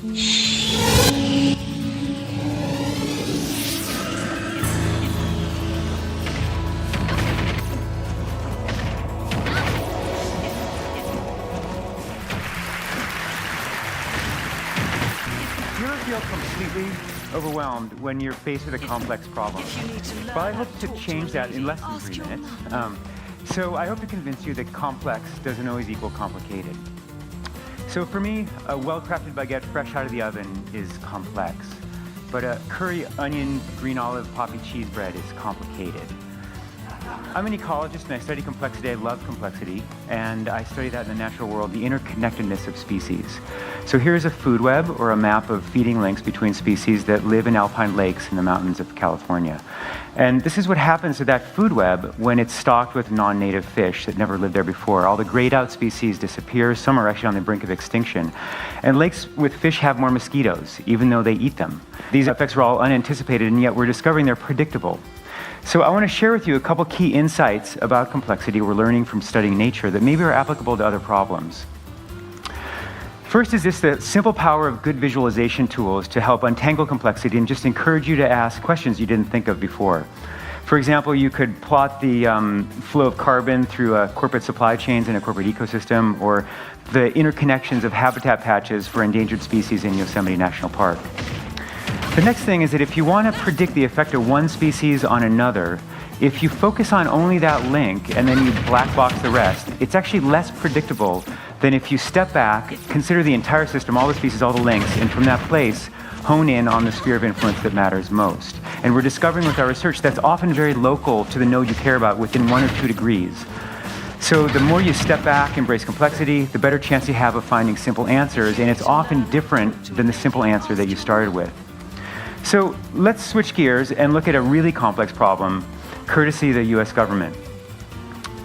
Do you ever feel completely overwhelmed when you're faced with a complex problem? Well, I hope to change that in less than 3 minutes. So I hope to convince you that complex doesn't always equal complicated. So for me, a well-crafted baguette fresh out of the oven is complex, but a curry, onion, green olive, poppy cheese bread is complicated. I'm an ecologist and I study complexity. I love complexity, and I study that in the natural world, the interconnectedness of species. So here's a food web, or a map of feeding links between species that live in alpine lakes in the mountains of California. And this is what happens to that food web when it's stocked with non-native fish that never lived there before. All the grayed out species disappear. Some are actually on the brink of extinction. And lakes with fish have more mosquitoes, even though they eat them. These effects are all unanticipated, and yet we're discovering they're predictable. So I want to share with you a couple key insights about complexity we're learning from studying nature that maybe are applicable to other problems. First is this: the simple power of good visualization tools to help untangle complexity and just encourage you to ask questions you didn't think of before. For example, you could plot the flow of carbon through corporate supply chains in a corporate ecosystem, or the interconnections of habitat patches for endangered species in Yosemite National Park. The next thing is that if you want to predict the effect of one species on another, if you focus on only that link and then you black box the rest, it's actually less predictable than if you step back, consider the entire system, all the species, all the links, and from that place, hone in on the sphere of influence that matters most. And we're discovering with our research that's often very local to the node you care about, within 1 or 2 degrees. So the more you step back, embrace complexity, the better chance you have of finding simple answers, and it's often different than the simple answer that you started with. So let's switch gears and look at a really complex problem, courtesy of the US government.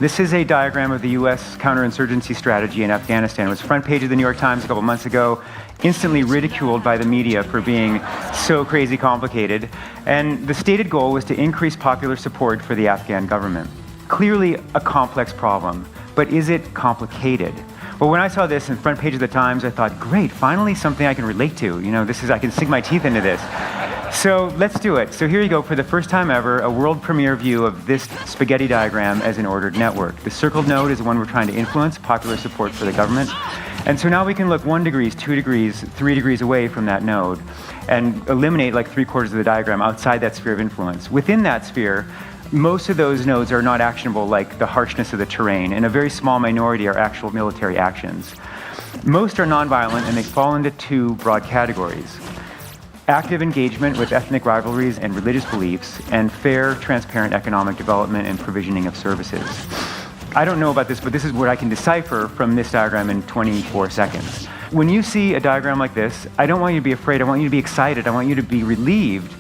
This is a diagram of the US counterinsurgency strategy in Afghanistan. It was front page of the New York Times a couple months ago, instantly ridiculed by the media for being so crazy complicated. And the stated goal was to increase popular support for the Afghan government. Clearly a complex problem, but is it complicated? Well, when I saw this in front page of the Times, I thought, great, finally something I can relate to. You know, I can sink my teeth into this. So let's do it. So here you go, for the first time ever, a world premiere view of this spaghetti diagram as an ordered network. The circled node is the one we're trying to influence, popular support for the government. And so now we can look 1 degree, 2 degrees, 3 degrees away from that node and eliminate like 3/4 of the diagram outside that sphere of influence. Within that sphere, most of those nodes are not actionable, like the harshness of the terrain, and a very small minority are actual military actions. Most are nonviolent, and they fall into 2 broad categories: active engagement with ethnic rivalries and religious beliefs, and fair, transparent economic development and provisioning of services. I don't know about this, but this is what I can decipher from this diagram in 24 seconds. When you see a diagram like this, I don't want you to be afraid, I want you to be excited, I want you to be relieved,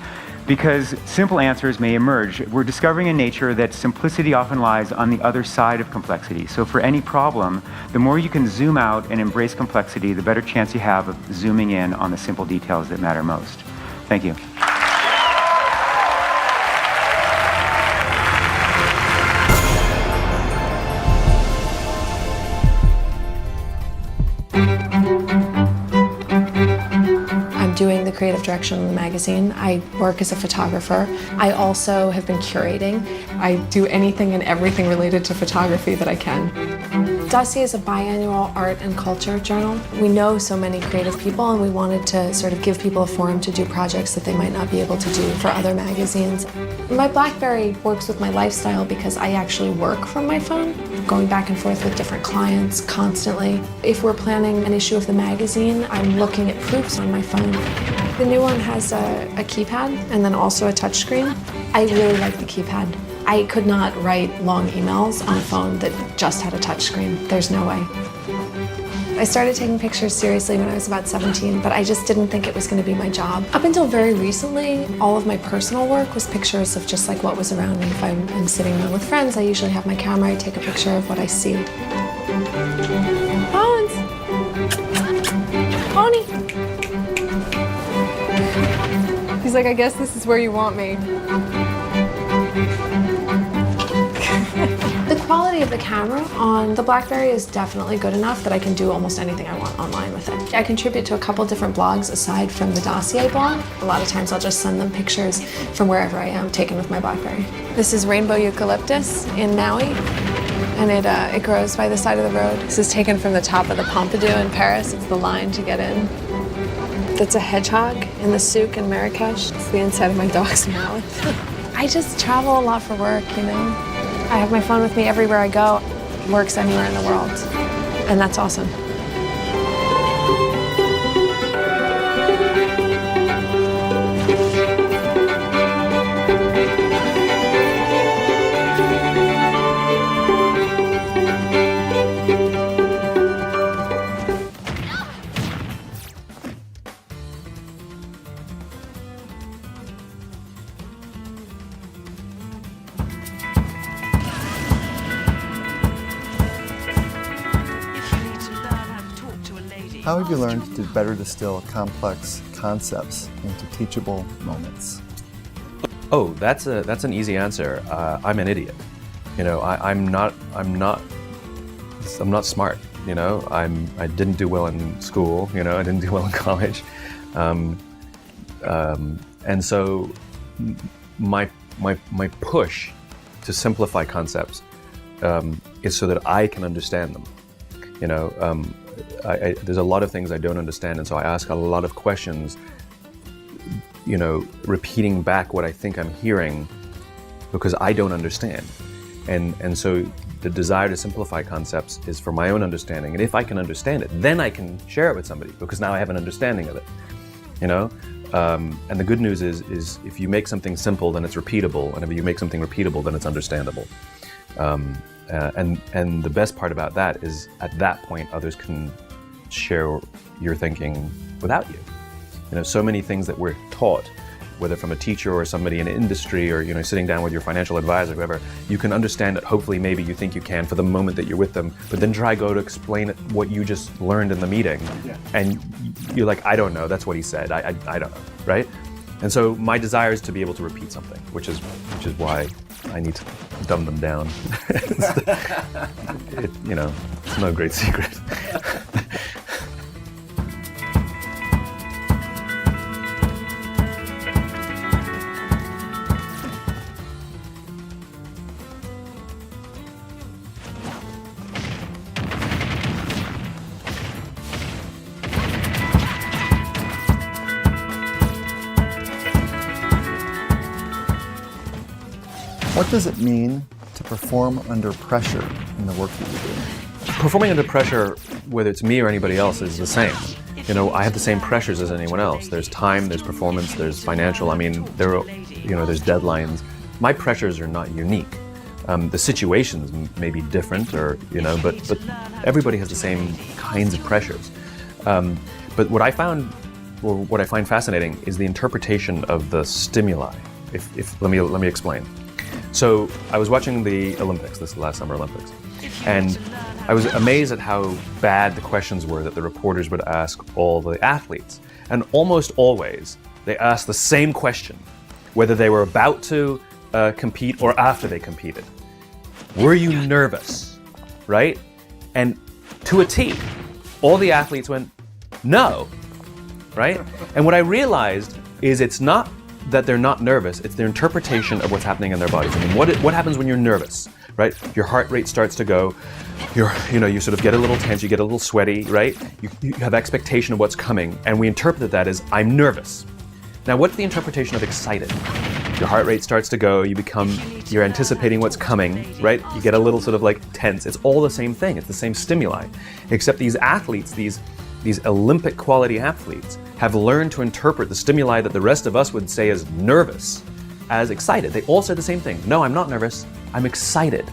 because simple answers may emerge. We're discovering in nature that simplicity often lies on the other side of complexity. So for any problem, the more you can zoom out and embrace complexity, the better chance you have of zooming in on the simple details that matter most. Thank you. Doing the creative direction of the magazine. I work as a photographer. I also have been curating. I do anything and everything related to photography that I can. Dossier is a biannual art and culture journal. We know so many creative people, and we wanted to sort of give people a forum to do projects that they might not be able to do for other magazines. My BlackBerry works with my lifestyle because I actually work from my phone, going back and forth with different clients constantly. If we're planning an issue of the magazine, I'm looking at proofs on my phone. The new one has a keypad and then also a touchscreen. I really like the keypad. I could not write long emails on a phone that just had a touchscreen. There's no way. I started taking pictures seriously when I was about 17, but I just didn't think it was going to be my job. Up until very recently, all of my personal work was pictures of just like what was around me. If I'm sitting around with friends, I usually have my camera, I take a picture of what I see. Bones! Pony! He's like, I guess this is where you want me. The quality of the camera on the BlackBerry is definitely good enough that I can do almost anything I want online with it. I contribute to a couple different blogs aside from the dossier blog. A lot of times I'll just send them pictures from wherever I am taken with my BlackBerry. This is rainbow eucalyptus in Maui, and it grows by the side of the road. This is taken from the top of the Pompidou in Paris. It's the line to get in. That's a hedgehog in the souk in Marrakesh. It's the inside of my dog's mouth. I just travel a lot for work, you know. I have my phone with me everywhere I go. It works anywhere in the world, and that's awesome. How have you learned to better distill complex concepts into teachable moments? Oh, that's an easy answer. I'm an idiot. You know, I'm not smart. You know, I didn't do well in school. You know, I didn't do well in college, and so my push to simplify concepts is so that I can understand them. You know. There's a lot of things I don't understand, and so I ask a lot of questions, you know, repeating back what I think I'm hearing because I don't understand. And so the desire to simplify concepts is for my own understanding. And if I can understand it, then I can share it with somebody because now I have an understanding of it, you know? And the good news is if you make something simple, then it's repeatable. And if you make something repeatable, then it's understandable. And the best part about that is at that point, others can share your thinking without you. You know, so many things that we're taught, whether from a teacher or somebody in industry or, you know, sitting down with your financial advisor, whoever, you can understand it. Hopefully, maybe you think you can for the moment that you're with them, but then go to explain what you just learned in the meeting. Yeah. And you're like, I don't know, that's what he said. I don't know, right? And so my desire is to be able to repeat something, which is why I need to dumb them down. You know, it's no great secret. What does it mean to perform under pressure in the work that you do? Performing under pressure, whether it's me or anybody else, is the same. You know, I have the same pressures as anyone else. There's time, there's performance, there's financial. I mean, there's deadlines. My pressures are not unique. The situations may be different, or but everybody has the same kinds of pressures. But what I find fascinating is the interpretation of the stimuli. Let me explain. So I was watching the Olympics, this last Summer Olympics, and I was amazed at how bad the questions were that the reporters would ask all the athletes. And almost always, they asked the same question, whether they were about to compete or after they competed. Were you nervous, right? And to a T, all the athletes went, no, right? And what I realized is it's not that they're not nervous, it's their interpretation of what's happening in their bodies. I mean, what happens when you're nervous, right? Your heart rate starts to go, you sort of get a little tense, you get a little sweaty, right? You have expectation of what's coming, and we interpret that as, I'm nervous. Now, what's the interpretation of excited? Your heart rate starts to go, you're anticipating what's coming, right? You get a little sort of like tense. It's all the same thing, it's the same stimuli. Except these athletes, these Olympic quality athletes, have learned to interpret the stimuli that the rest of us would say as nervous as excited. They all said the same thing. No, I'm not nervous, I'm excited.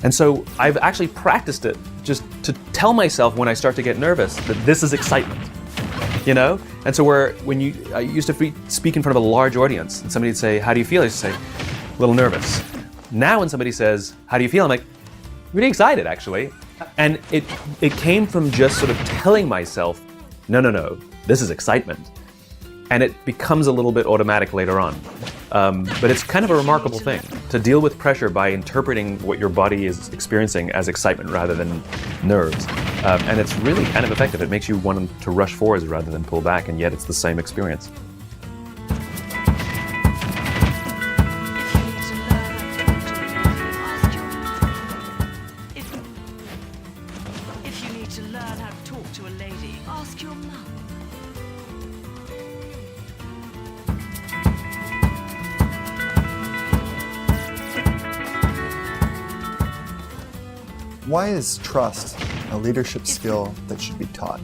And so I've actually practiced it just to tell myself when I start to get nervous that this is excitement, And so I used to speak in front of a large audience and somebody would say, how do you feel? I used to say, a little nervous. Now when somebody says, how do you feel? I'm like, really excited actually. And it came from just sort of telling myself, no, this is excitement. And it becomes a little bit automatic later on. But it's kind of a remarkable thing. to deal with pressure by interpreting what your body is experiencing as excitement rather than nerves. And it's really kind of effective. It makes you want to rush forwards rather than pull back, and yet it's the same experience. If you need to learn how to talk to a lady, ask your mum. Why is trust a leadership skill that should be taught?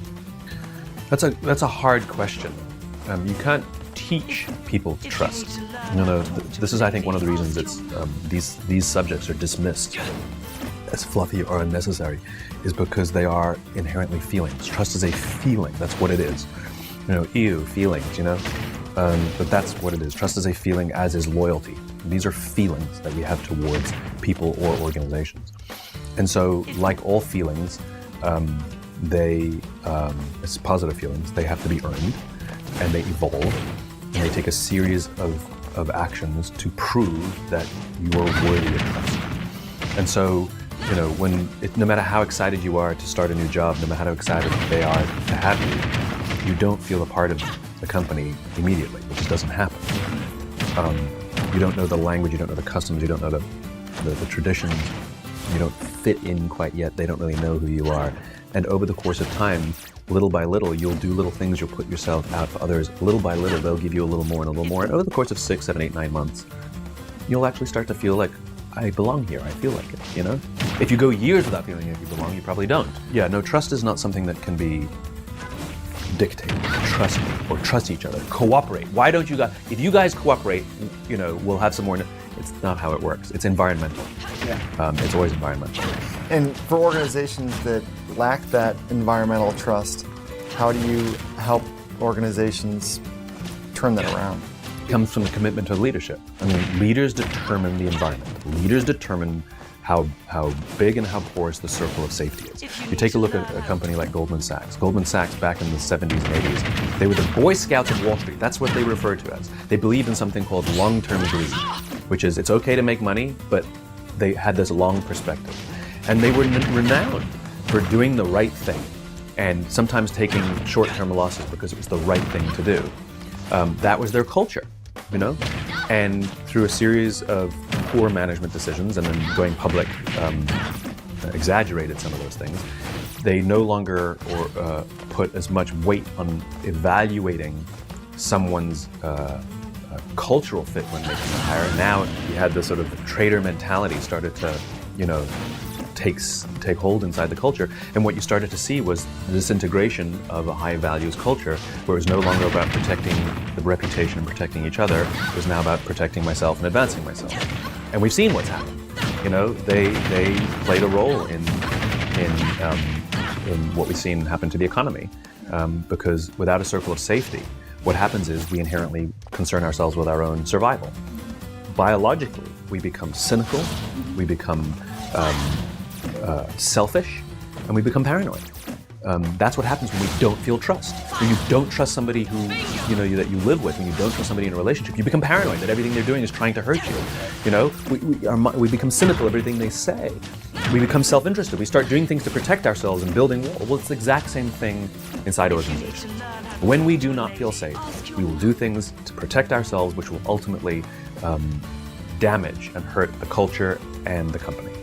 That's a hard question. You can't teach people to trust. No. This is, I think, one of the reasons it's these subjects are dismissed as fluffy or unnecessary, is because they are inherently feelings. Trust is a feeling. That's what it is. Feelings. But that's what it is. Trust is a feeling, as is loyalty. These are feelings that we have towards people or organizations. And so, like all feelings, it's positive feelings, they have to be earned, and they evolve, and they take a series of actions to prove that you are worthy of trust. And so, no matter how excited you are to start a new job, no matter how excited they are to have you, you don't feel a part of the company immediately. It just doesn't happen. You don't know the language, you don't know the customs, you don't know the traditions. You don't fit in quite yet. They don't really know who you are. And over the course of time, little by little, you'll do little things. You'll put yourself out for others. Little by little, they'll give you a little more and a little more. And over the course of 6, 7, 8, 9 months, you'll actually start to feel like, I belong here. I feel like it, If you go years without feeling like you belong, you probably don't. Yeah, no, trust is not something that can be dictated. Trust me, or trust each other. Cooperate. Why don't you guys, if you guys cooperate, we'll have some more. It's not how it works. It's environmental. Yeah. It's always environmental. And for organizations that lack that environmental trust, how do you help organizations turn that around? It comes from the commitment to leadership. Leaders determine the environment. Leaders determine how big and how porous the circle of safety is. You take a look at a company like Goldman Sachs. Goldman Sachs back in the 70s and 80s, they were the Boy Scouts of Wall Street. That's what they referred to as. They believed in something called long-term greed, which is it's okay to make money, but they had this long perspective. And they were renowned for doing the right thing and sometimes taking short-term losses because it was the right thing to do. That was their culture, And through a series of poor management decisions and then going public, exaggerated some of those things, they no longer put as much weight on evaluating someone's cultural fit when making a hire. Now you had this sort of trader mentality started to, take hold inside the culture. And what you started to see was the disintegration of a high values culture, where it was no longer about protecting the reputation and protecting each other. It was now about protecting myself and advancing myself. And we've seen what's happened. They played a role in what we've seen happen to the economy. Because without a circle of safety, what happens is we inherently concern ourselves with our own survival. Biologically, we become cynical, we become selfish, and we become paranoid. That's what happens when we don't feel trust. When you don't trust somebody who that you live with, when you don't trust somebody in a relationship, you become paranoid that everything they're doing is trying to hurt you. We become cynical of everything they say. We become self-interested. We start doing things to protect ourselves and building walls. Well, it's the exact same thing inside organizations. When we do not feel safe, we will do things to protect ourselves, which will ultimately damage and hurt the culture and the company.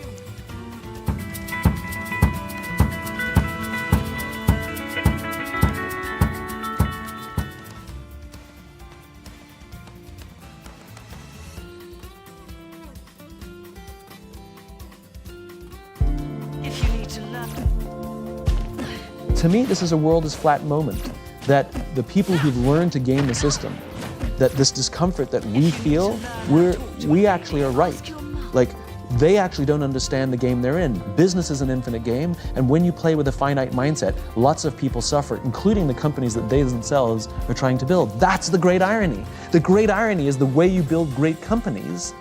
To me, this is a world is flat moment, that the people who've learned to game the system, that this discomfort that we feel, we actually are right. Like, they actually don't understand the game they're in. Business is an infinite game, and when you play with a finite mindset, lots of people suffer, including the companies that they themselves are trying to build. That's the great irony. The great irony is the way you build great companies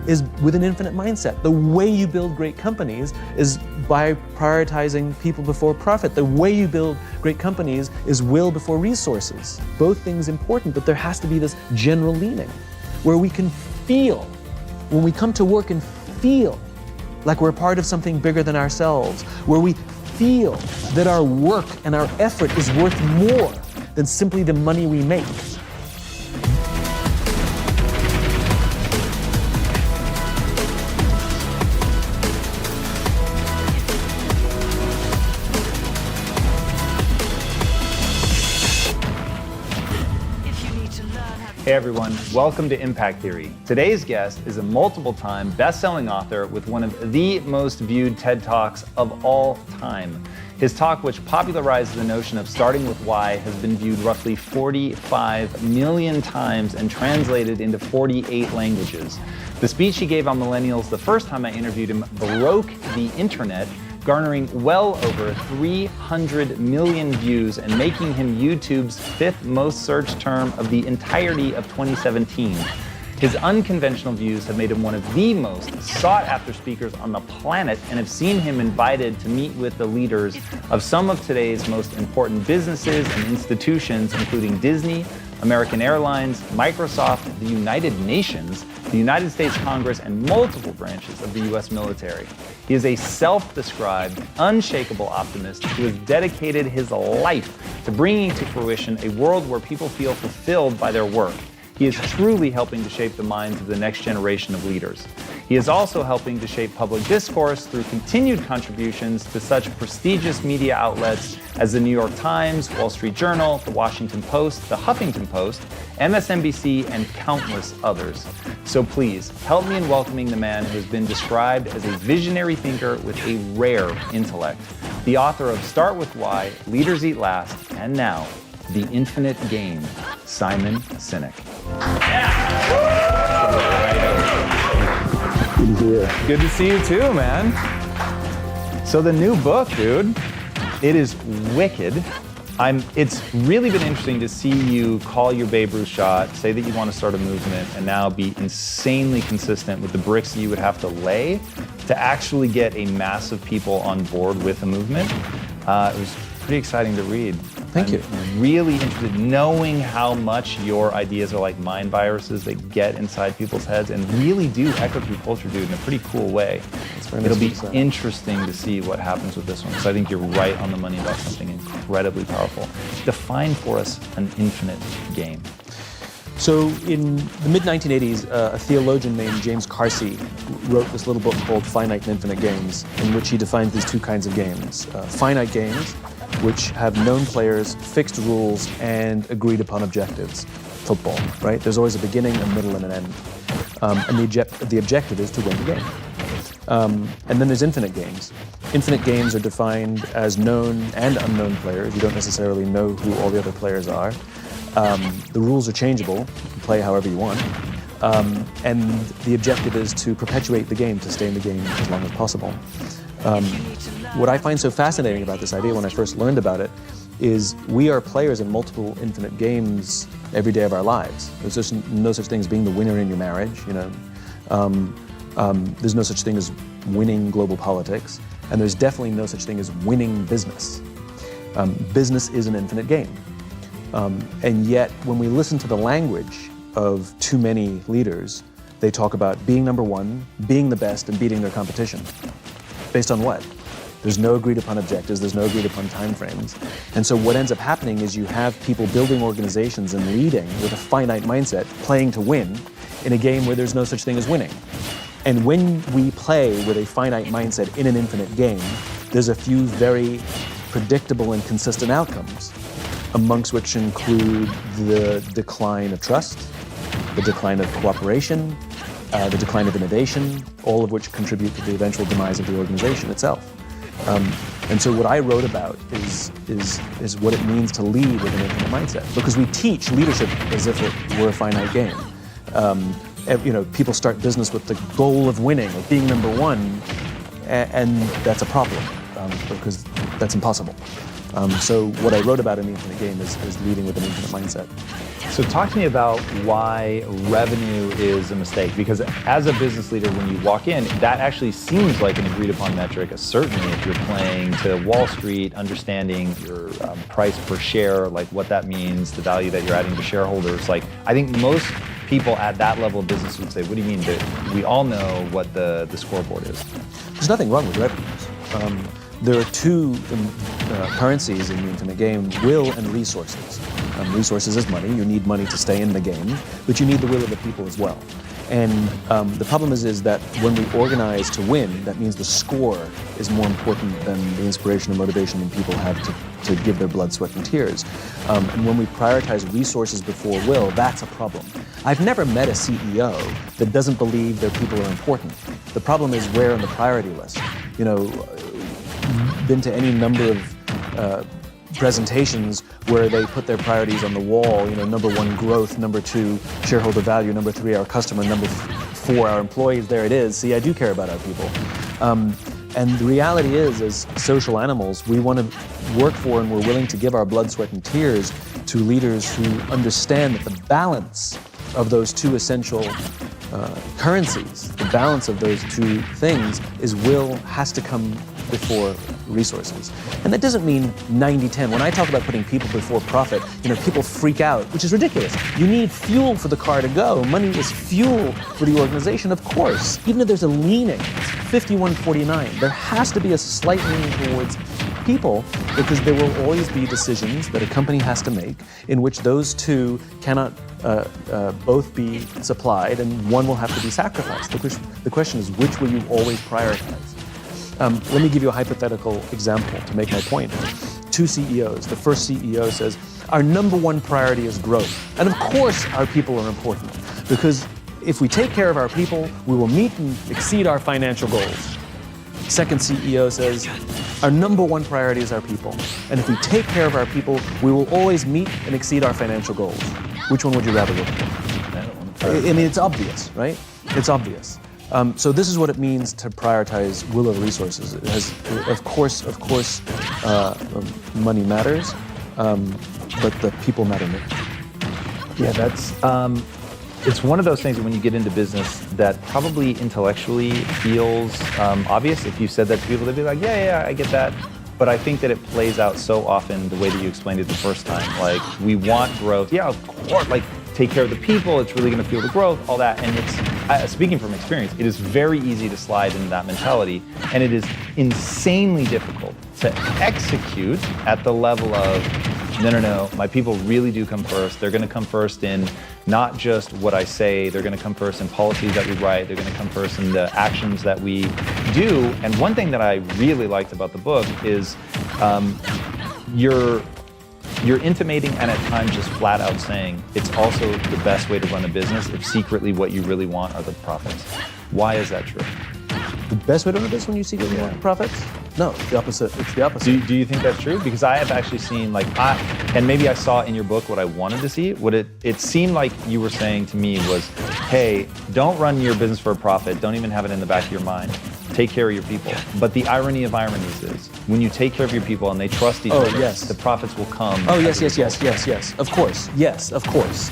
is with an infinite mindset. The way you build great companies is by prioritizing people before profit. The way you build great companies is will before resources. Both things important, but there has to be this general leaning where we can feel when we come to work and feel like we're part of something bigger than ourselves, where we feel that our work and our effort is worth more than simply the money we make. Hey everyone, welcome to Impact Theory. Today's guest is a multiple-time best-selling author with one of the most viewed TED Talks of all time. His talk, which popularized the notion of starting with why, has been viewed roughly 45 million times and translated into 48 languages. The speech he gave on millennials the first time I interviewed him broke the internet, garnering well over 300 million views and making him YouTube's 5th most searched term of the entirety of 2017. His unconventional views have made him one of the most sought-after speakers on the planet and have seen him invited to meet with the leaders of some of today's most important businesses and institutions, including Disney, American Airlines, Microsoft, the United Nations, the United States Congress, and multiple branches of the US military. He is a self-described, unshakable optimist who has dedicated his life to bringing to fruition a world where people feel fulfilled by their work. He is truly helping to shape the minds of the next generation of leaders. He is also helping to shape public discourse through continued contributions to such prestigious media outlets as the New York Times, Wall Street Journal, the Washington Post, the Huffington Post, MSNBC, and countless others. So please, help me in welcoming the man who has been described as a visionary thinker with a rare intellect, the author of Start With Why, Leaders Eat Last, and now, The Infinite Game, Simon Sinek. Good to see you too, man. So the new book, dude, it is wicked. It's really been interesting to see you call your Babe Ruth shot, say that you want to start a movement, and now be insanely consistent with the bricks that you would have to lay to actually get a mass of people on board with a movement. It was pretty exciting to read. Thank you. I'm really interested in knowing how much your ideas are like mind viruses that get inside people's heads and really do echo through culture, dude, in a pretty cool way. It'll be interesting to see what happens with this one, because I think you're right on the money about something incredibly powerful. Define for us an infinite game. So in the mid-1980s, a theologian named James Carsey wrote this little book called Finite and Infinite Games, in which he defined these two kinds of games. Finite games, which have known players, fixed rules, and agreed upon objectives. Football, right? There's always a beginning, a middle, and an end. And the objective is to win the game. And then there's infinite games. Infinite games are defined as known and unknown players. You don't necessarily know who all the other players are. The rules are changeable. You can play however you want. And the objective is to perpetuate the game, to stay in the game as long as possible. What I find so fascinating about this idea when I first learned about it is we are players in multiple infinite games every day of our lives. There's just no such thing as being the winner in your marriage, you know. There's no such thing as winning global politics, and there's definitely no such thing as winning business. Business is an infinite game. And yet, when we listen to the language of too many leaders, they talk about being number one, being the best, and beating their competition. Based on what? There's no agreed upon objectives, there's no agreed upon timeframes. And so what ends up happening is you have people building organizations and leading with a finite mindset, playing to win, in a game where there's no such thing as winning. And when we play with a finite mindset in an infinite game, there's a few very predictable and consistent outcomes, amongst which include the decline of trust, the decline of cooperation, the decline of innovation, all of which contribute to the eventual demise of the organization itself. And so what I wrote about is what it means to lead with an infinite mindset, because we teach leadership as if it were a finite game. You know, people start business with the goal of winning, of being number one, and that's a problem, because that's impossible. So what I wrote about in the infinite game is leading with an infinite mindset. So talk to me about why revenue is a mistake, because as a business leader, when you walk in, that actually seems like an agreed upon metric, certainly if you're playing to Wall Street, understanding your price per share, like what that means, the value that you're adding to shareholders. Like, I think most people at that level of business would say, what do you mean? That we all know what the scoreboard is. There's nothing wrong with revenues. There are two currencies in the infinite game, will and resources. Resources is money. You need money to stay in the game, but you need the will of the people as well. And the problem is that when we organize to win, that means the score is more important than the inspiration and motivation that people have to give their blood, sweat, and tears. And when we prioritize resources before will, that's a problem. I've never met a CEO that doesn't believe their people are important. The problem is where on the priority list. Been to any number of presentations where they put their priorities on the wall, number one, growth, number two, shareholder value, number three, our customer, number four, our employees. There it is. See, I do care about our people. And the reality is, as social animals, we want to work for and we're willing to give our blood, sweat, and tears to leaders who understand that the balance of those two essential currencies, the balance of those two things is will has to come before resources. And that doesn't mean 90-10. When I talk about putting people before profit, people freak out, which is ridiculous. You need fuel for the car to go. Money is fuel for the organization, of course. Even if there's a leaning, it's 51-49, there has to be a slight leaning towards people because there will always be decisions that a company has to make in which those two cannot both be supplied and one will have to be sacrificed. The question is, which will you always prioritize? Let me give you a hypothetical example to make my point. Two CEOs. The first CEO says, our number one priority is growth. And of course our people are important because if we take care of our people, we will meet and exceed our financial goals. Second CEO says, our number one priority is our people. And if we take care of our people, we will always meet and exceed our financial goals. Which one would you rather work for? I mean, it's obvious, right? It's obvious. So this is what it means to prioritize will of resources. It has, of course, money matters, but the people matter more. Yeah, that's. It's one of those things that when you get into business that probably intellectually feels obvious. If you said that to people, they'd be like, yeah, I get that. But I think that it plays out so often the way that you explained it the first time. Like, we want growth. Yeah, of course. Like, take care of the people. It's really going to fuel the growth, all that. And it's, speaking from experience, it is very easy to slide into that mentality. And it is insanely difficult to execute at the level of, no, my people really do come first. They're going to come first in not just what I say, they're going to come first in policies that we write, they're going to come first in the actions that we do. And one thing that I really liked about the book is you're intimating and at times just flat out saying it's also the best way to run a business if secretly what you really want are the profits. Why is that true? The best way to run a business when you secretly want profits? No, the opposite. It's the opposite. Do you think that's true? Because I have actually seen, and maybe I saw in your book what I wanted to see. What it seemed like you were saying to me was, hey, don't run your business for a profit. Don't even have it in the back of your mind. Take care of your people. But the irony of ironies is, when you take care of your people and they trust each other, the profits will come. Oh, yes. Of course. Yes, of course.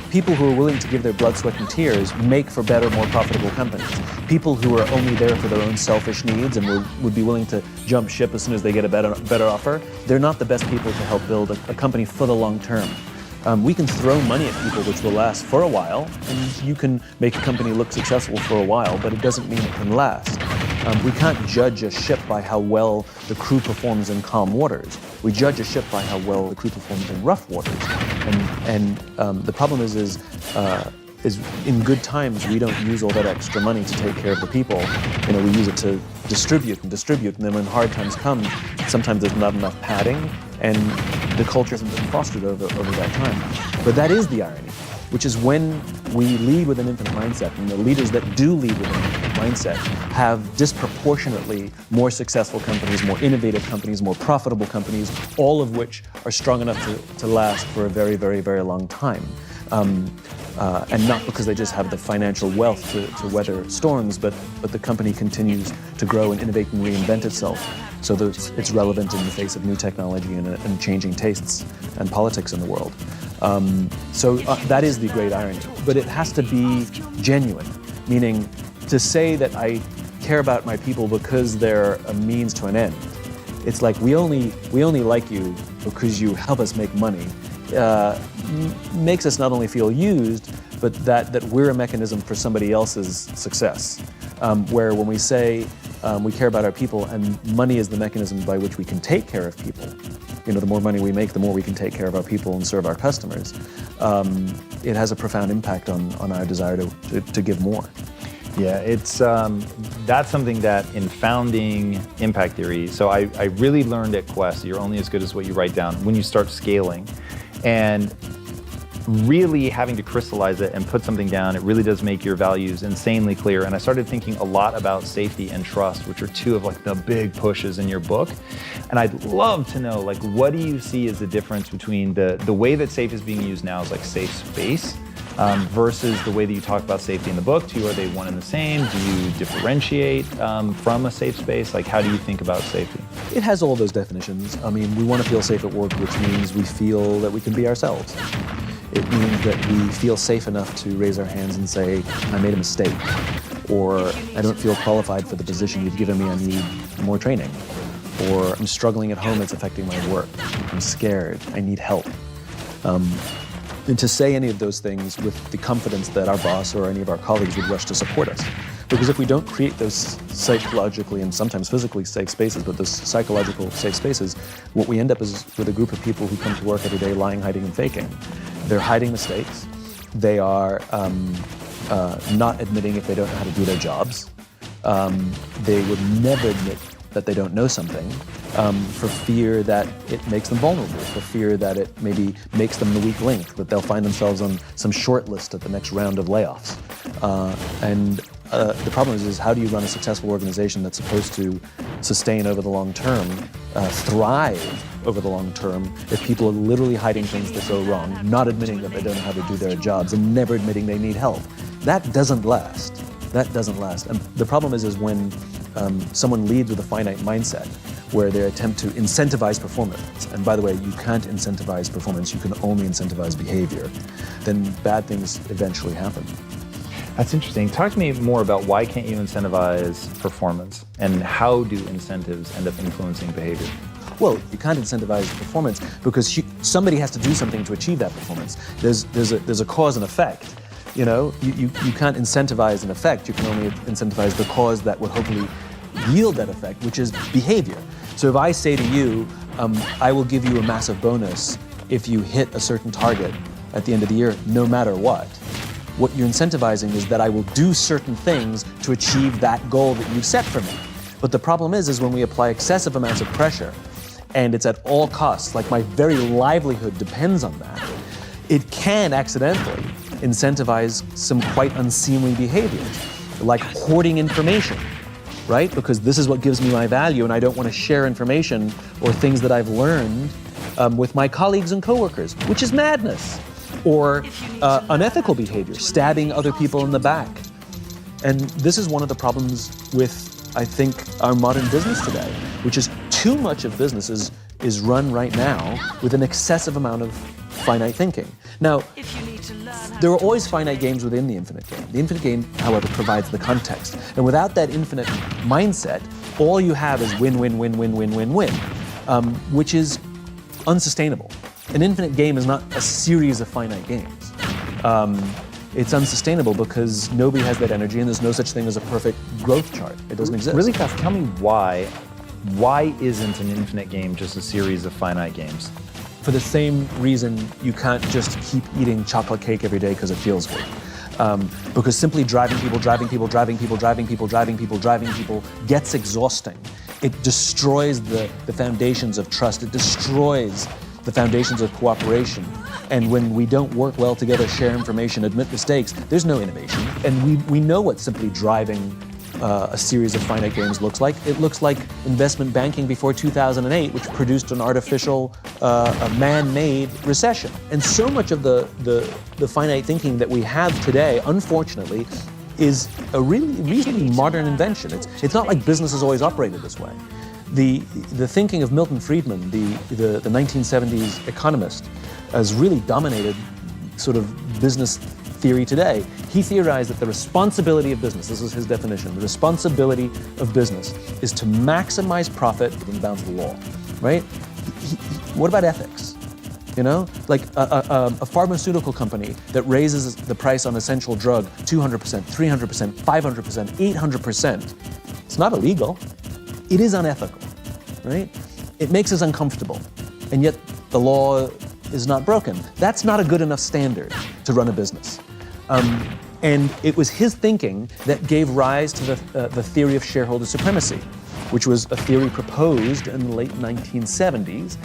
People who are willing to give their blood, sweat, and tears make for better, more profitable companies. People who are only there for their own selfish needs and would be willing to jump ship as soon as they get a better offer, they're not the best people to help build a company for the long term. We can throw money at people which will last for a while, and you can make a company look successful for a while, but it doesn't mean it can last. We can't judge a ship by how well the crew performs in calm waters. We judge a ship by how well the crew performs in rough waters. And the problem is in good times, we don't use all that extra money to take care of the people. We use it to distribute, and then when hard times come, sometimes there's not enough padding, and the culture hasn't been fostered over that time. But that is the irony, which is when we lead with an infinite mindset, and the leaders that do lead with an infinite mindset have disproportionately more successful companies, more innovative companies, more profitable companies, all of which are strong enough to last for a very, very, very long time. And not because they just have the financial wealth to weather storms, but the company continues to grow and innovate and reinvent itself so that it's relevant in the face of new technology and changing tastes and politics in the world. So that is the great irony. But it has to be genuine, meaning to say that I care about my people because they're a means to an end. It's like we only like you because you help us make money, makes us not only feel used, but that we're a mechanism for somebody else's success. Where when we say we care about our people and money is the mechanism by which we can take care of people, the more money we make, the more we can take care of our people and serve our customers. It has a profound impact on our desire to give more. Yeah, it's that's something that in founding Impact Theory, so I really learned at Quest, you're only as good as what you write down when you start scaling. And really having to crystallize it and put something down, it really does make your values insanely clear. And I started thinking a lot about safety and trust, which are two of like the big pushes in your book. And I'd love to know, like, what do you see as the difference between the way that safe is being used now as like safe space versus the way that you talk about safety in the book? Are they one and the same? Do you differentiate from a safe space? Like, how do you think about safety? It has all those definitions. I mean, we want to feel safe at work, which means we feel that we can be ourselves. It means that we feel safe enough to raise our hands and say, I made a mistake, or I don't feel qualified for the position you've given me, I need more training, or I'm struggling at home, it's affecting my work, I'm scared, I need help. And to say any of those things with the confidence that our boss or any of our colleagues would rush to support us. Because if we don't create those psychologically and sometimes physically safe spaces, but those psychological safe spaces, what we end up is with a group of people who come to work every day lying, hiding, and faking. They're hiding mistakes. They are not admitting if they don't know how to do their jobs. They would never admit that they don't know something for fear that it makes them vulnerable, for fear that it maybe makes them the weak link, that they'll find themselves on some short list at the next round of layoffs. The problem is how do you run a successful organization that's supposed to sustain over the long term, thrive over the long term, if people are literally hiding things that go wrong, not admitting that they don't know how to do their jobs, and never admitting they need help? That doesn't last. That doesn't last. And the problem is when someone leads with a finite mindset, where they attempt to incentivize performance, and by the way, you can't incentivize performance, you can only incentivize behavior, then bad things eventually happen. That's interesting. Talk to me more about why can't you incentivize performance, and how do incentives end up influencing behavior? Well, you can't incentivize performance because somebody has to do something to achieve that performance. There's a cause and effect. You can't incentivize an effect. You can only incentivize the cause that would hopefully yield that effect, which is behavior. So if I say to you, I will give you a massive bonus if you hit a certain target at the end of the year, no matter what you're incentivizing is that I will do certain things to achieve that goal that you've set for me. But the problem is when we apply excessive amounts of pressure, and it's at all costs, like my very livelihood depends on that, it can accidentally incentivize some quite unseemly behaviors, like hoarding information, right? Because this is what gives me my value, and I don't want to share information or things that I've learned with my colleagues and coworkers, which is madness. Or unethical behavior, stabbing other people in the back. And this is one of the problems with, I think, our modern business today, which is too much of business is run right now with an excessive amount of finite thinking. Now, there are always finite games within the infinite game. The infinite game, however, provides the context. And without that infinite mindset, all you have is win, win, win, win, win, win, win, which is unsustainable. An infinite game is not a series of finite games. It's unsustainable because nobody has that energy, and there's no such thing as a perfect growth chart. It doesn't exist. Really fast, tell me why isn't an infinite game just a series of finite games? For the same reason you can't just keep eating chocolate cake every day because it feels good. Because simply driving people gets exhausting. It destroys the foundations of trust. It destroys the foundations of cooperation. And when we don't work well together, share information, admit mistakes, there's no innovation. And we know what simply driving a series of finite games looks like. It looks like investment banking before 2008, which produced an artificial, man-made recession. And so much of the finite thinking that we have today, unfortunately, is a really reasonably modern invention. It's not like business has always operated this way. The thinking of Milton Friedman, the 1970s economist, has really dominated sort of business theory today. He theorized that the responsibility of business, this is his definition, the responsibility of business is to maximize profit within the bounds of the law, right? What about ethics? You know, like a pharmaceutical company that raises the price on essential drug 200%, 300%, 500%, 800%. It's not illegal. It is unethical, right? It makes us uncomfortable, and yet the law is not broken. That's not a good enough standard to run a business. And it was his thinking that gave rise to the theory of shareholder supremacy, which was a theory proposed in the late 1970s,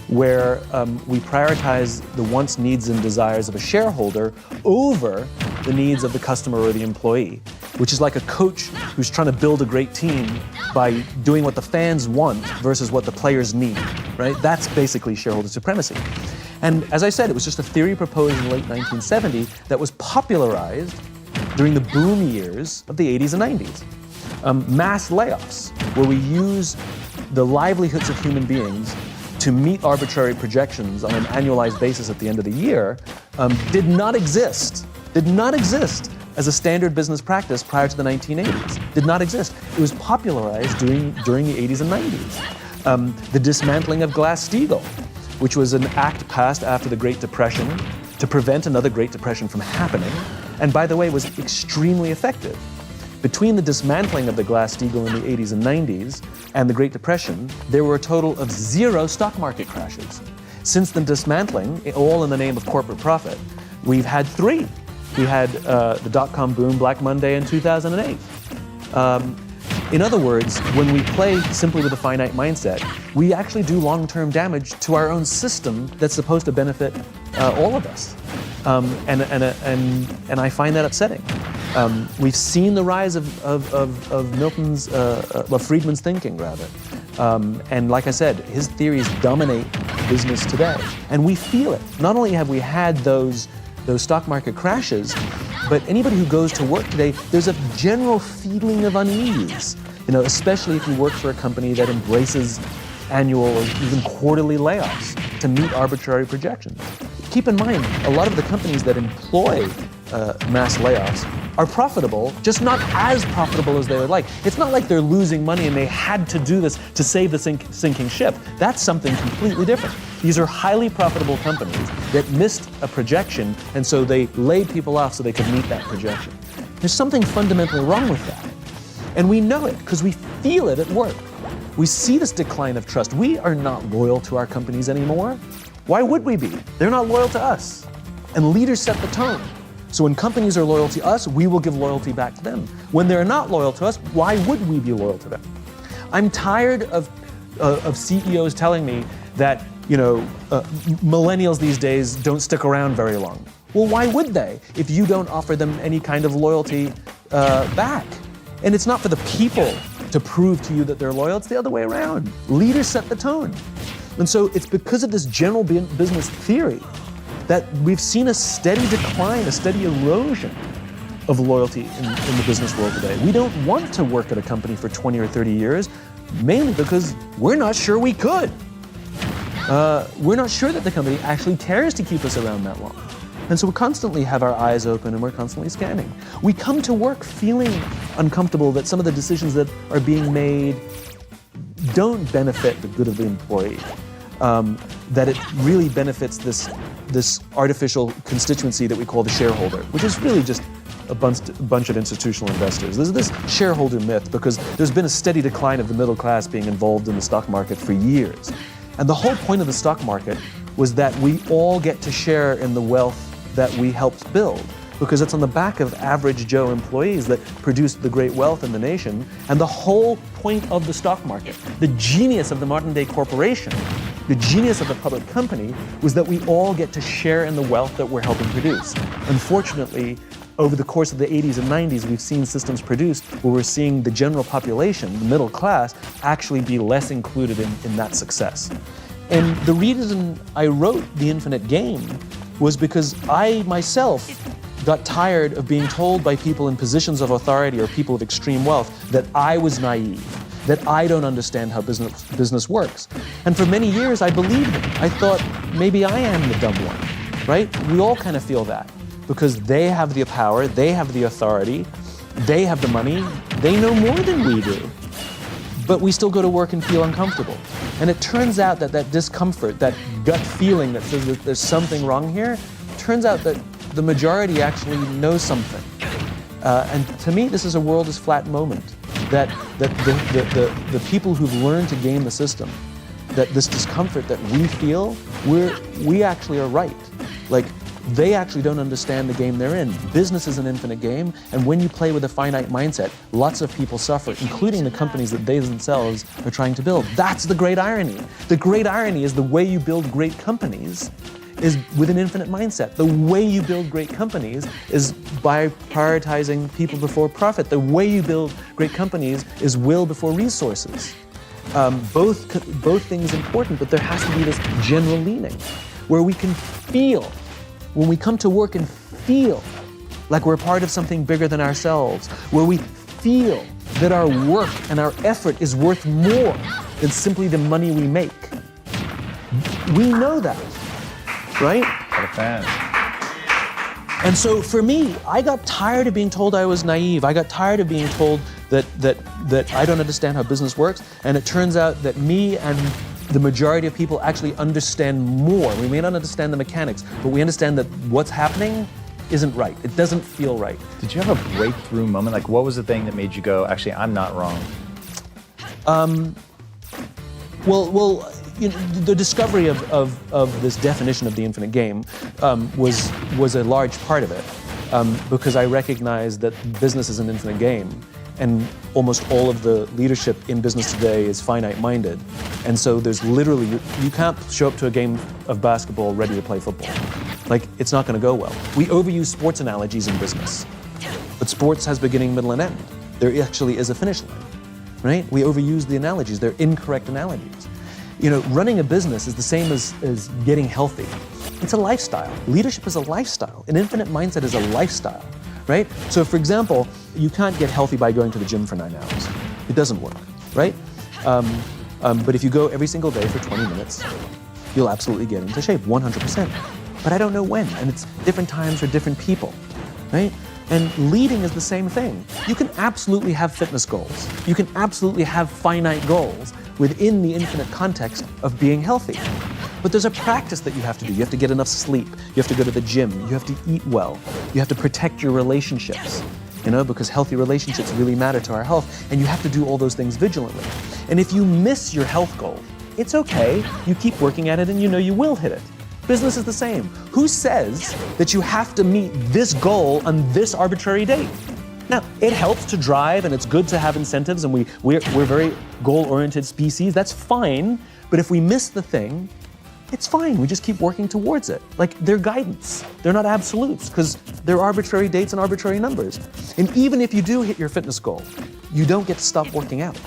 where we prioritize the wants, needs, and desires of a shareholder over the needs of the customer or the employee, which is like a coach who's trying to build a great team by doing what the fans want versus what the players need, right? That's basically shareholder supremacy. And as I said, it was just a theory proposed in the late 1970s that was popularized during the boom years of the 80s and 90s. Mass layoffs, where we use the livelihoods of human beings to meet arbitrary projections on an annualized basis at the end of the year, did not exist as a standard business practice prior to the 1980s. Did not exist. It was popularized during the 80s and 90s. The dismantling of Glass-Steagall, which was an act passed after the Great Depression to prevent another Great Depression from happening, and by the way, was extremely effective. Between the dismantling of the Glass-Steagall in the 80s and 90s and the Great Depression, there were a total of 0 stock market crashes. Since the dismantling, all in the name of corporate profit, we've had 3. We had the dot-com boom, Black Monday in 2008. In other words, when we play simply with a finite mindset, we actually do long-term damage to our own system that's supposed to benefit all of us. And I find that upsetting. We've seen the rise of Milton's, of Friedman's thinking, rather. And like I said, his theories dominate business today. And we feel it. Not only have we had those stock market crashes, but anybody who goes to work today, there's a general feeling of unease, especially if you work for a company that embraces annual or even quarterly layoffs to meet arbitrary projections. Keep in mind, a lot of the companies that employ mass layoffs are profitable, just not as profitable as they would like. It's not like they're losing money and they had to do this to save the sinking ship. That's something completely different. These are highly profitable companies that missed a projection, and so they laid people off so they could meet that projection. There's something fundamentally wrong with that. And we know it because we feel it at work. We see this decline of trust. We are not loyal to our companies anymore. Why would we be? They're not loyal to us. And leaders set the tone. So when companies are loyal to us, we will give loyalty back to them. When they're not loyal to us, why would we be loyal to them? I'm tired of CEOs telling me that millennials these days don't stick around very long. Well, why would they if you don't offer them any kind of loyalty back? And it's not for the people to prove to you that they're loyal, it's the other way around. Leaders set the tone. And so it's because of this general business theory that we've seen a steady decline, a steady erosion of loyalty in the business world today. We don't want to work at a company for 20 or 30 years, mainly because we're not sure we could. We're not sure that the company actually cares to keep us around that long. And so we constantly have our eyes open and we're constantly scanning. We come to work feeling uncomfortable that some of the decisions that are being made don't benefit the good of the employee. That it really benefits this artificial constituency that we call the shareholder, which is really just a bunch of institutional investors. There's this shareholder myth because there's been a steady decline of the middle class being involved in the stock market for years. And the whole point of the stock market was that we all get to share in the wealth that we helped build, because it's on the back of average Joe employees that produced the great wealth in the nation. And the whole point of the stock market, the genius of the modern day corporation, the genius of the public company, was that we all get to share in the wealth that we're helping produce. Unfortunately, over the course of the 80s and 90s, we've seen systems produced where we're seeing the general population, the middle class, actually be less included in that success. And the reason I wrote The Infinite Game was because I myself got tired of being told by people in positions of authority or people of extreme wealth that I was naive, that I don't understand how business works. And for many years, I believed them. I thought, maybe I am the dumb one, right? We all kind of feel that because they have the power, they have the authority, they have the money, they know more than we do. but we still go to work and feel uncomfortable. And it turns out that that discomfort, that gut feeling that says that there's something wrong here, turns out that the majority actually knows something. And to me, this is a world is flat moment. That the people who've learned to game the system, that this discomfort that we feel, we actually are right. Like, they actually don't understand the game they're in. Business is an infinite game, and when you play with a finite mindset, lots of people suffer, including the companies that they themselves are trying to build. That's the great irony. The great irony is the way you build great companies is with an infinite mindset. The way you build great companies is by prioritizing people before profit. The way you build great companies is will before resources. Both things important, but there has to be this general leaning where we can feel, when we come to work and feel like we're part of something bigger than ourselves, where we feel that our work and our effort is worth more than simply the money we make. We know that, right? What a fan. And so for me, I got tired of being told I was naive. I got tired of being told that I don't understand how business works. And it turns out that me and the majority of people actually understand more. We may not understand the mechanics, but we understand that what's happening isn't right. It doesn't feel right. Did you have a breakthrough moment? Like, what was the thing that made you go, actually, I'm not wrong? Well, you know, the discovery of this definition of the infinite game was a large part of it, because I recognized that business is an infinite game, and almost all of the leadership in business today is finite-minded, and so there's literally you can't show up to a game of basketball ready to play football. Like, it's not going to go well. We overuse sports analogies in business, but sports has beginning, middle, and end. There actually is a finish line, right? We overuse the analogies. They're incorrect analogies. You know, running a business is the same as getting healthy. It's a lifestyle. Leadership is a lifestyle. An infinite mindset is a lifestyle, right? So, for example, you can't get healthy by going to the gym for 9 hours. It doesn't work, right? But if you go every single day for 20 minutes, you'll absolutely get into shape, 100%. But I don't know when, and it's different times for different people, right? And leading is the same thing. You can absolutely have fitness goals. You can absolutely have finite goals within the infinite context of being healthy. But there's a practice that you have to do. You have to get enough sleep. You have to go to the gym. You have to eat well. You have to protect your relationships, you know, because healthy relationships really matter to our health. And you have to do all those things vigilantly. And if you miss your health goal, it's okay. You keep working at it and you know you will hit it. Business is the same. Who says that you have to meet this goal on this arbitrary date? Now, it helps to drive and it's good to have incentives, and we're very goal-oriented species. That's fine. But if we miss the thing, it's fine. We just keep working towards it. Like, they're guidance. They're not absolutes, because they're arbitrary dates and arbitrary numbers. And even if you do hit your fitness goal, you don't get to stop working out.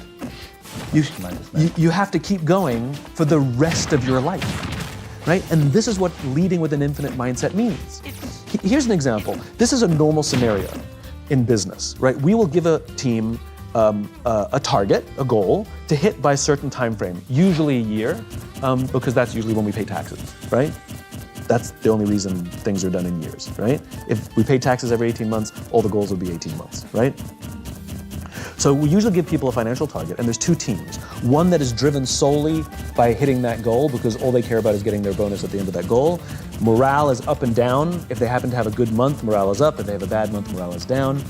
You have to keep going for the rest of your life, right? And this is what leading with an infinite mindset means. Here's an example. This is a normal scenario in business, right? We will give a team a target, a goal, to hit by a certain time frame, usually a year, because that's usually when we pay taxes, right? That's the only reason things are done in years, right? If we pay taxes every 18 months, all the goals would be 18 months, right? So we usually give people a financial target, and there's two teams. One that is driven solely by hitting that goal, because all they care about is getting their bonus at the end of that goal. Morale is up and down. If they happen to have a good month, morale is up. If they have a bad month, morale is down.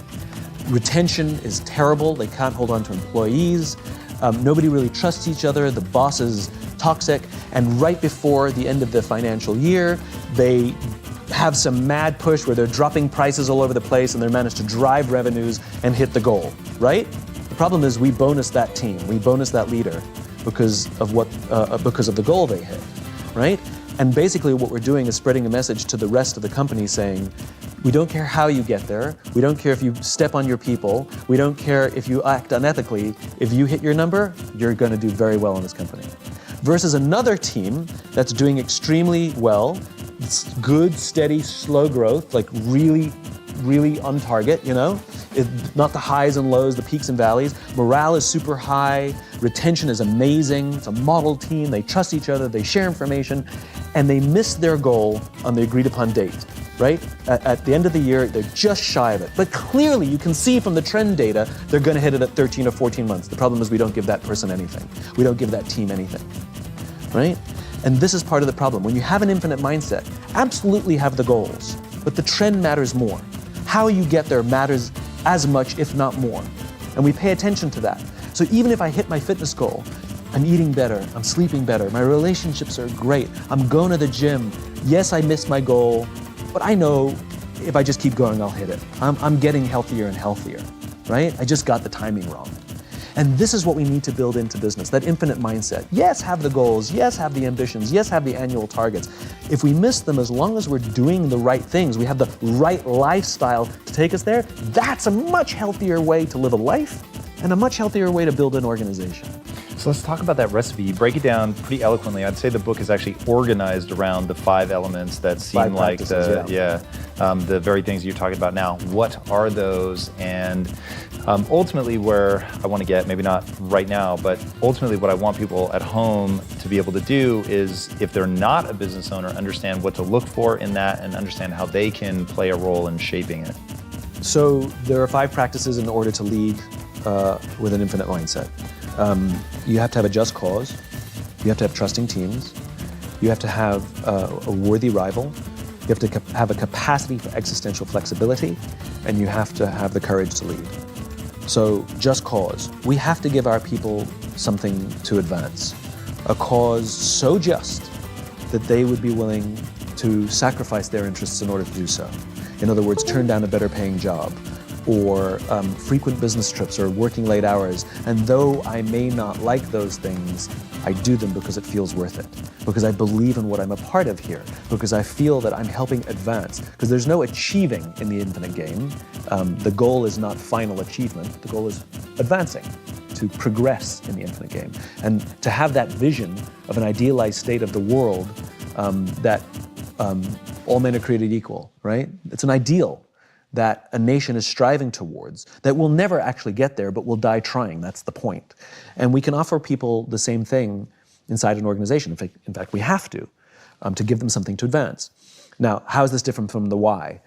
Retention is terrible. They can't hold on to employees. Nobody really trusts each other. The boss is toxic. And right before the end of the financial year, they have some mad push where they're dropping prices all over the place and they manage to drive revenues and hit the goal, right? The problem is we bonus that team. We bonus that leader because of the goal they hit, right? And basically what we're doing is spreading a message to the rest of the company saying, we don't care how you get there. We don't care if you step on your people. We don't care if you act unethically. If you hit your number, you're going to do very well in this company. Versus another team that's doing extremely well. It's good, steady, slow growth, like really on target, you know? Not the highs and lows, the peaks and valleys. Morale is super high. Retention is amazing. It's a model team. They trust each other. They share information. And they miss their goal on the agreed upon date. right? At the end of the year, they're just shy of it. But clearly, you can see from the trend data, they're going to hit it at 13 or 14 months. The problem is we don't give that person anything. We don't give that team anything, right? And this is part of the problem. When you have an infinite mindset, absolutely have the goals, but the trend matters more. How you get there matters as much, if not more. And we pay attention to that. So even if I hit my fitness goal, I'm eating better, I'm sleeping better, my relationships are great, I'm going to the gym. Yes, I missed my goal, but I know if I just keep going, I'll hit it. I'm getting healthier and healthier, right? I just got the timing wrong. And this is what we need to build into business, that infinite mindset. Yes, have the goals, yes, have the ambitions, yes, have the annual targets. If we miss them, as long as we're doing the right things, we have the right lifestyle to take us there, that's a much healthier way to live a life and a much healthier way to build an organization. So let's talk about that recipe. You break it down pretty eloquently. I'd say the book is actually organized around the 5 elements that seem like the very things you're talking about now. What are those? And ultimately where I want to get, maybe not right now, but ultimately what I want people at home to be able to do is, if they're not a business owner, understand what to look for in that and understand how they can play a role in shaping it. So there are 5 practices in order to lead with an infinite mindset. You have to have a just cause, you have to have trusting teams, you have to have a worthy rival, you have to have a capacity for existential flexibility, and you have to have the courage to lead. So just cause. We have to give our people something to advance. A cause so just that they would be willing to sacrifice their interests in order to do so. In other words, turn down a better paying job, or frequent business trips, or working late hours. And though I may not like those things, I do them because it feels worth it, because I believe in what I'm a part of here, because I feel that I'm helping advance, because there's no achieving in the infinite game. The goal is not final achievement, the goal is advancing, to progress in the infinite game. And to have that vision of an idealized state of the world that all men are created equal, right? It's an ideal that a nation is striving towards, that will never actually get there, but will die trying. That's the point. And we can offer people the same thing inside an organization. In fact, we have to give them something to advance. Now, how is this different from the why?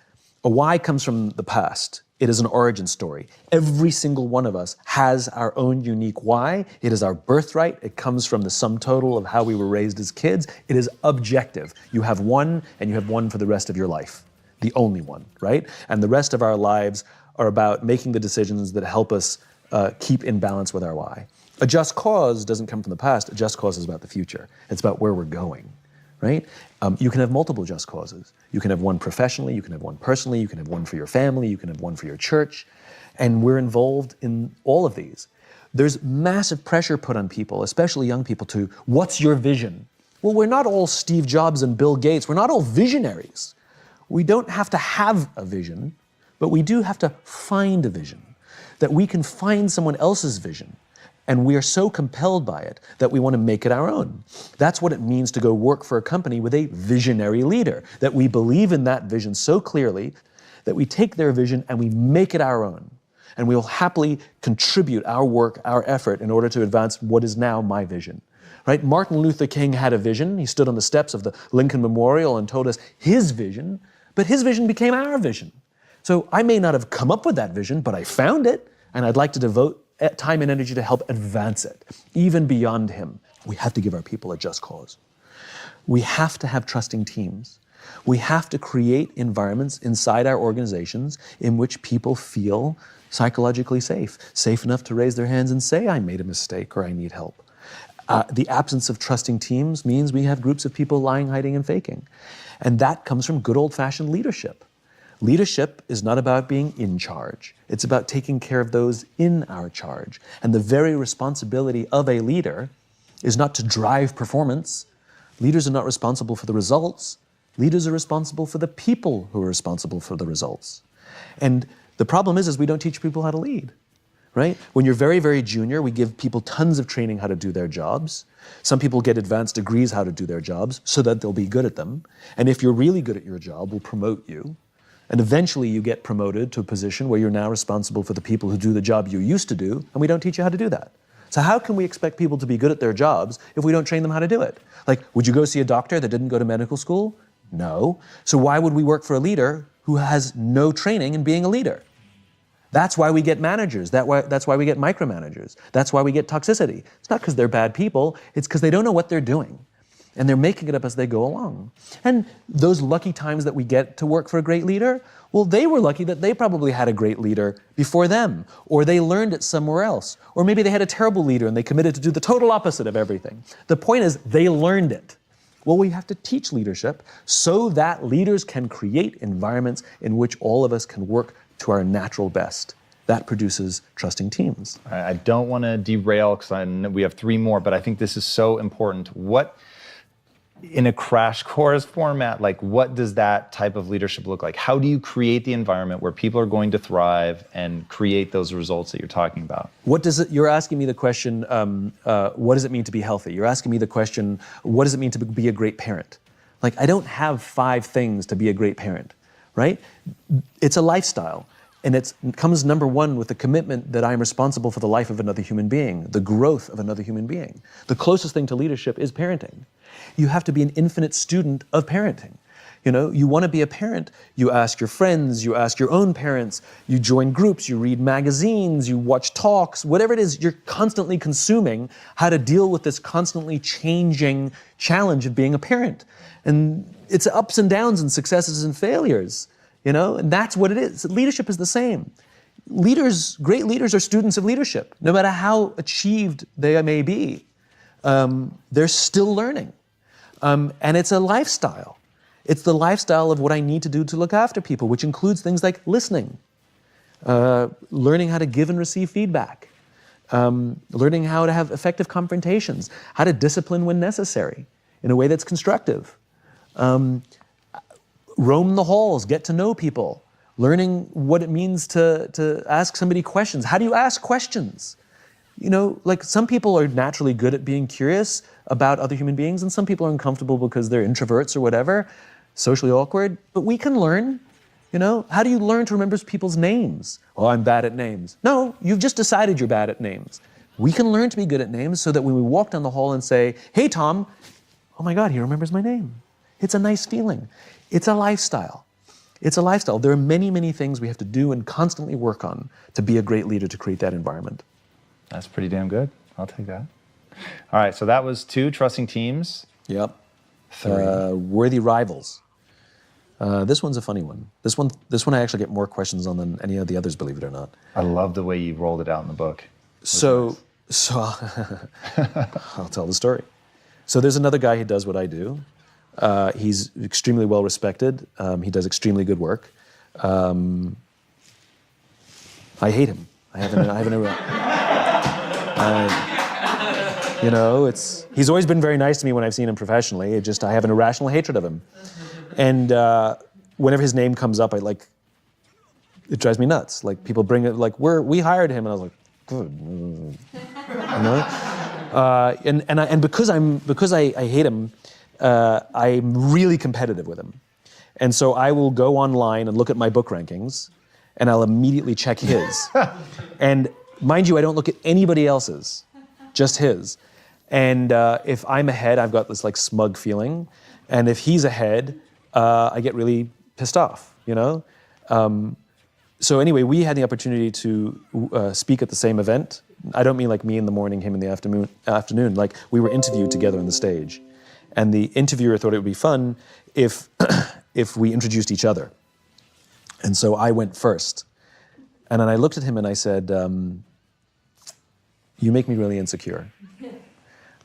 A why comes from the past. It is an origin story. Every single one of us has our own unique why. It is our birthright. It comes from the sum total of how we were raised as kids. It is objective. You have one, and you have one for the rest of your life. The only one, right? And the rest of our lives are about making the decisions that help us keep in balance with our why. A just cause doesn't come from the past. A just cause is about the future. It's about where we're going, right? You can have multiple just causes. You can have one professionally, you can have one personally, you can have one for your family, you can have one for your church. And we're involved in all of these. There's massive pressure put on people, especially young people, to, what's your vision? Well, we're not all Steve Jobs and Bill Gates. We're not all visionaries. We don't have to have a vision, but we do have to find a vision, that we can find someone else's vision, and we are so compelled by it that we want to make it our own. That's what it means to go work for a company with a visionary leader, that we believe in that vision so clearly that we take their vision and we make it our own. And we will happily contribute our work, our effort, in order to advance what is now my vision. Right? Martin Luther King had a vision. He stood on the steps of the Lincoln Memorial and told us his vision, but his vision became our vision. So I may not have come up with that vision, but I found it, and I'd like to devote time and energy to help advance it, even beyond him. We have to give our people a just cause. We have to have trusting teams. We have to create environments inside our organizations in which people feel psychologically safe enough to raise their hands and say, I made a mistake or I need help. The absence of trusting teams means we have groups of people lying, hiding, and faking. And that comes from good old-fashioned leadership. Leadership is not about being in charge. It's about taking care of those in our charge. And the very responsibility of a leader is not to drive performance. Leaders are not responsible for the results. Leaders are responsible for the people who are responsible for the results. And the problem is we don't teach people how to lead. Right? When you're very, very junior, we give people tons of training how to do their jobs. Some people get advanced degrees how to do their jobs so that they'll be good at them. And if you're really good at your job, we'll promote you. And eventually you get promoted to a position where you're now responsible for the people who do the job you used to do, and we don't teach you how to do that. So how can we expect people to be good at their jobs if we don't train them how to do it? Like, would you go see a doctor that didn't go to medical school? No. So why would we work for a leader who has no training in being a leader? That's why we get managers. That's why we get micromanagers. That's why we get toxicity. It's not because they're bad people. It's because they don't know what they're doing. And they're making it up as they go along. And those lucky times that we get to work for a great leader, well, they were lucky that they probably had a great leader before them, or they learned it somewhere else. Or maybe they had a terrible leader and they committed to do the total opposite of everything. The point is, they learned it. Well, we have to teach leadership so that leaders can create environments in which all of us can work to our natural best. That produces trusting teams. I don't want to derail because we have 3 more, but I think this is so important. What, in a crash course format, like what does that type of leadership look like? How do you create the environment where people are going to thrive and create those results that you're talking about? You're asking me the question, what does it mean to be healthy? You're asking me the question, what does it mean to be a great parent? Like, I don't have 5 things to be a great parent, right? It's a lifestyle. And it comes number 1 with the commitment that I'm responsible for the life of another human being, the growth of another human being. The closest thing to leadership is parenting. You have to be an infinite student of parenting. You know, you want to be a parent, you ask your friends, you ask your own parents, you join groups, you read magazines, you watch talks, whatever it is, you're constantly consuming how to deal with this constantly changing challenge of being a parent. And it's ups and downs and successes and failures. You know, and that's what it is. Leadership is the same. Great leaders are students of leadership. No matter how achieved they may be, they're still learning. And it's a lifestyle. It's the lifestyle of what I need to do to look after people, which includes things like listening, learning how to give and receive feedback, learning how to have effective confrontations, how to discipline when necessary in a way that's constructive. Roam the halls, get to know people, learning what it means to ask somebody questions. How do you ask questions? You know, like some people are naturally good at being curious about other human beings, and some people are uncomfortable because they're introverts or whatever, socially awkward. But we can learn, you know. How do you learn to remember people's names? Oh, I'm bad at names. No, you've just decided you're bad at names. We can learn to be good at names so that when we walk down the hall and say, hey, Tom, oh my God, he remembers my name. It's a nice feeling. It's a lifestyle. It's a lifestyle. There are many, many things we have to do and constantly work on to be a great leader to create that environment. That's pretty damn good. I'll take that. All right, so that was 2, trusting teams. Yep. 3. Worthy rivals. This one's a funny one. This one I actually get more questions on than any of the others, believe it or not. I love the way you rolled it out in the book. So I'll tell the story. So there's another guy who does what I do. He's extremely well respected. He does extremely good work. I hate him. You know, he's always been very nice to me when I've seen him professionally. I have an irrational hatred of him. And whenever his name comes up, it drives me nuts. Like people bring it, like we hired him, and I was like, good, you know. And because I hate him. I'm really competitive with him. And so I will go online and look at my book rankings, and I'll immediately check his. And mind you, I don't look at anybody else's, just his. And if I'm ahead, I've got this like smug feeling. And if he's ahead, I get really pissed off, you know? So anyway, we had the opportunity to speak at the same event. I don't mean like me in the morning, him in the afternoon. Like we were interviewed together on the stage. And the interviewer thought it would be fun if we introduced each other. And so I went first. And then I looked at him and I said, you make me really insecure.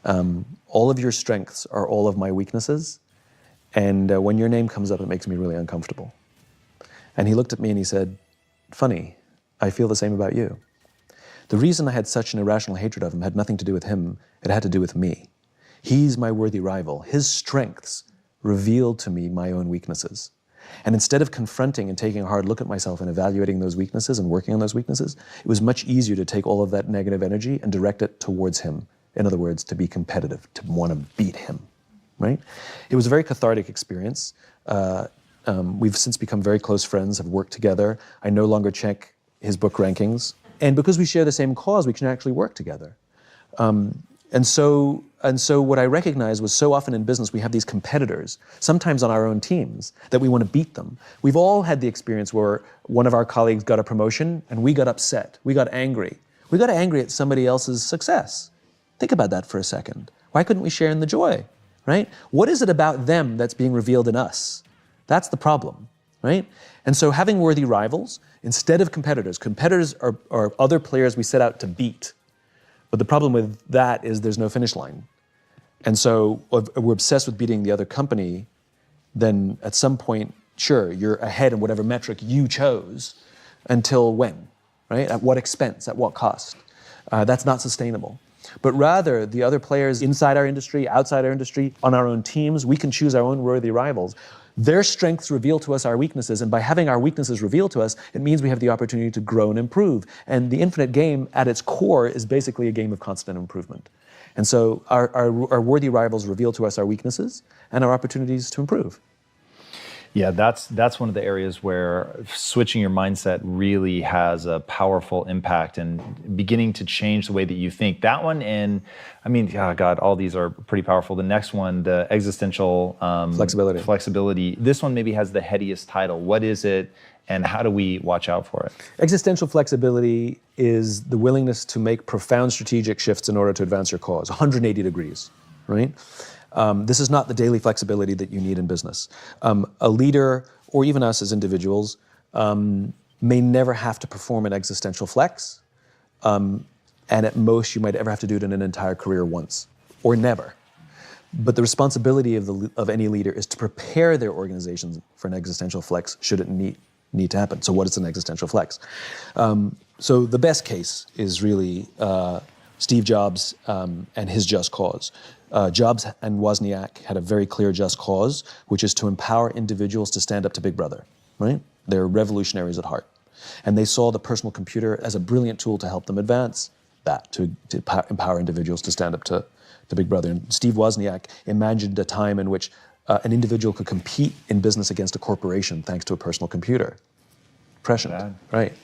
All of your strengths are all of my weaknesses. And when your name comes up, it makes me really uncomfortable. And he looked at me and he said, funny, I feel the same about you. The reason I had such an irrational hatred of him had nothing to do with him. It had to do with me. He's my worthy rival. His strengths revealed to me my own weaknesses. And instead of confronting and taking a hard look at myself and evaluating those weaknesses and working on those weaknesses, it was much easier to take all of that negative energy and direct it towards him. In other words, to be competitive, to want to beat him, right? It was a very cathartic experience. We've since become very close friends, have worked together. I no longer check his book rankings. And because we share the same cause, we can actually work together. And so what I recognized was so often in business we have these competitors, sometimes on our own teams, that we want to beat them. We've all had the experience where one of our colleagues got a promotion and we got upset, we got angry. We got angry at somebody else's success. Think about that for a second. Why couldn't we share in the joy, right? What is it about them that's being revealed in us? That's the problem, right? And so having worthy rivals, instead of competitors are other players we set out to beat. But the problem with that is there's no finish line. And so if we're obsessed with beating the other company, then at some point, sure, you're ahead in whatever metric you chose, until when, right? At what expense, at what cost? That's not sustainable. But rather, the other players inside our industry, outside our industry, on our own teams, we can choose our own worthy rivals. Their strengths reveal to us our weaknesses, and by having our weaknesses revealed to us, it means we have the opportunity to grow and improve. And the infinite game, at its core, is basically a game of constant improvement. And so our worthy rivals reveal to us our weaknesses and our opportunities to improve. Yeah, that's one of the areas where switching your mindset really has a powerful impact and beginning to change the way that you think. That one, and I mean, oh God, all these are pretty powerful. The next one, the existential flexibility. This one maybe has the headiest title. What is it, and how do we watch out for it? Existential flexibility is the willingness to make profound strategic shifts in order to advance your cause, 180 degrees, right? This is not the daily flexibility that you need in business. A leader, or even us as individuals, may never have to perform an existential flex, and at most you might ever have to do it in an entire career once, or never. But the responsibility of any leader is to prepare their organizations for an existential flex should it need to happen. So what is an existential flex? So the best case is really Steve Jobs and his just cause. Jobs and Wozniak had a very clear just cause, which is to empower individuals to stand up to Big Brother, right? They're revolutionaries at heart. And they saw the personal computer as a brilliant tool to help them advance that, to empower individuals to stand up to Big Brother. And Steve Wozniak imagined a time in which an individual could compete in business against a corporation thanks to a personal computer. Prescient, right?